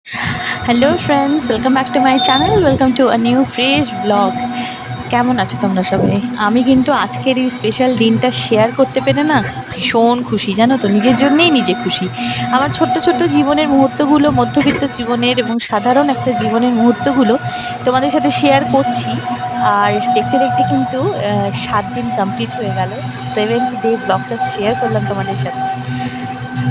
Hello friends, welcome back to my channel. Welcome to a new fresh blog. কেমন আছো তোমরা সবাই? আমি কিন্তু আজকের এই স্পেশাল দিনটা শেয়ার করতে পেরে না ভীষণ খুশি, জানো তো? নিজের জন্যেই নিজে খুশি। আমার ছোট্ট ছোট্ট জীবনের মুহূর্তগুলো, মধ্যবিত্ত জীবনের এবং সাধারণ একটা জীবনের মুহূর্তগুলো তোমাদের সাথে শেয়ার করছি। আর দেখতে দেখতে কিন্তু 7 দিন কমপ্লিট হয়ে গেল। 7th ডে ব্লগটা শেয়ার করলাম তোমাদের সাথে।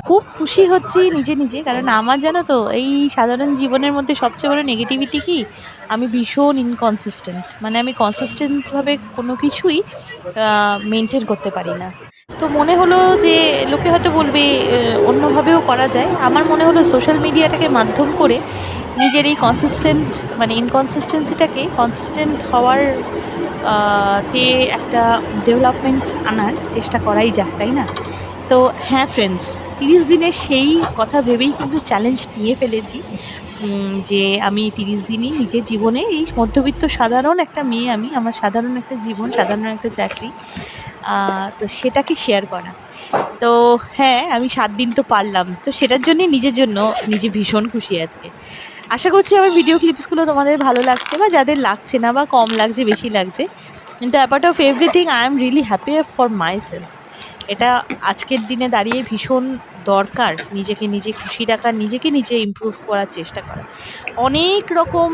খুব খুশি হচ্ছি নিজে নিজে, কারণ আমার জানো তো এই সাধারণ জীবনের মধ্যে সবচেয়ে বড় নেগেটিভিটি কি, আমি ভীষণ ইনকনসিস্টেন্ট। মানে আমি কনসিস্টেন্ট ভাবে কোনো কিছুই মেনটেন করতে পারি না। তো মনে হলো যে লোকে হয়তো বলবে অন্যভাবেও করা যায়। আমার মনে হলো সোশ্যাল মিডিয়াটাকে মাধ্যম করে নিজের এই কনসিস্টেন্ট মানে ইনকনসিস্টেন্সিটাকে কনসিস্টেন্ট হওয়ার তে একটা ডেভেলপমেন্ট আনার চেষ্টা করাই যাক, তাই না? তো হ্যাঁ ফ্রেন্ডস, 30 দিনের সেই কথা ভেবেই কিন্তু চ্যালেঞ্জ নিয়ে ফেলেছি। যে আমি 30 দিনই নিজের জীবনে এই মধ্যবিত্ত সাধারণ একটা মেয়ে, আমি আমার সাধারণ একটা জীবন, সাধারণ একটা চাকরি, তো সেটাকে শেয়ার করা। তো হ্যাঁ, আমি 7 দিন তো পারলাম, তো সেটার জন্য নিজের জন্য নিজে ভীষণ খুশি আজকে। আশা করছি আমার ভিডিও ক্লিপস গুলো তোমাদের ভালো লাগছে, বা যাদের লাগছে না বা কম লাগছে বেশি লাগছে, কিন্তু apart of everything I am really happy for my self. এটা আজকের দিনে দাঁড়িয়ে ভীষণ দরকার, নিজেকে নিজে খুশি রাখা, নিজেকে নিজে ইমপ্রুভ করার চেষ্টা করা। অনেক রকম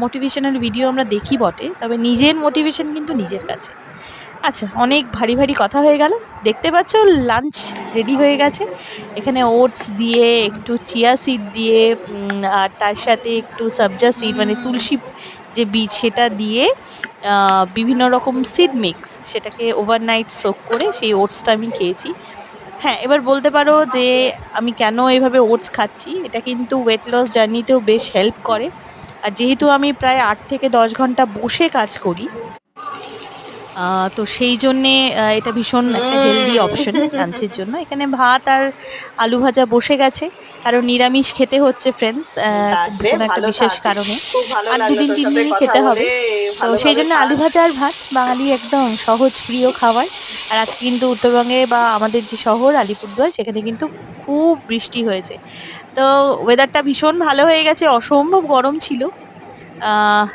মোটিভেশনাল ভিডিও আমরা দেখি বটে, তবে নিজের মোটিভেশন কিন্তু নিজের কাছে। আচ্ছা, অনেক ভারী ভারী কথা হয়ে গেল। দেখতে পাচ্ছ লাঞ্চ রেডি হয়ে গেছে। এখানে ওটস দিয়ে, একটু চিয়া সিড দিয়ে, আর তার সাথে একটু সবজা সিড মানে তুলসী যে বীজ সেটা দিয়ে, বিভিন্ন রকম সিড মিক্স, সেটাকে ওভারনাইট সোক করে সেই ওটসটা আমি খেয়েছি। হ্যাঁ, এবার বলতে পারো যে আমি কেন এভাবে ওটস খাচ্ছি। এটা কিন্তু ওয়েট লস জার্নিতেও বেশ হেল্প করে। আর যেহেতু আমি প্রায় 8 থেকে 10 ঘন্টা বসে কাজ করি, তো সেই জন্যে এটা ভীষণ একটা হেলদি অপশন লাঞ্চের জন্য। এখানে ভাত আর আলু ভাজা বসে গেছে, কারণ নিরামিষ খেতে হচ্ছে ফ্রেন্ডস, কোনো একটা বিশেষ কারণে। আর 2 দিন 3 দিনই খেতে হবে। তো সেই জন্য আলু ভাজা আর ভাত, বাঙালি একদম সহজ প্রিয় খাবার। আর আজকে কিন্তু উত্তরবঙ্গে বা আমাদের যে শহর আলিপুরদুয়ার, সেখানে কিন্তু খুব বৃষ্টি হয়েছে। তো ওয়েদারটা ভীষণ ভালো হয়ে গেছে, অসম্ভব গরম ছিল। আহ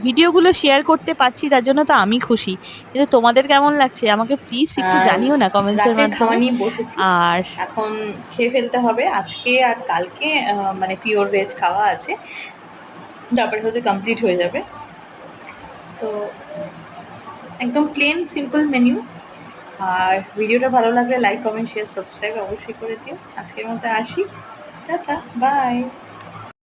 ভিডিওগুলো শেয়ার করতে পারছি, তার জন্য তো আমি খুশি। কিন্তু তোমাদের কেমন লাগছে আমাকে প্লিজ একটু জানিও না কমেন্টস এর রাতের খাওয়া মাধ্যমে। নিয়ে বসেছি, আর এখন খেয়ে ফেলতে হবে। আজকে আর কালকে মানে পিওর ভেজ খাওয়া আছে, তারপরে হচ্ছে কমপ্লিট হয়ে যাবে। তো একদম প্লেন সিম্পল মেনু। আর ভিডিওটা ভালো লাগলে লাইক কমেন্ট শেয়ার সাবস্ক্রাইব অবশ্যই করে দিও। আজকের মতো আসি, টাটা বাই।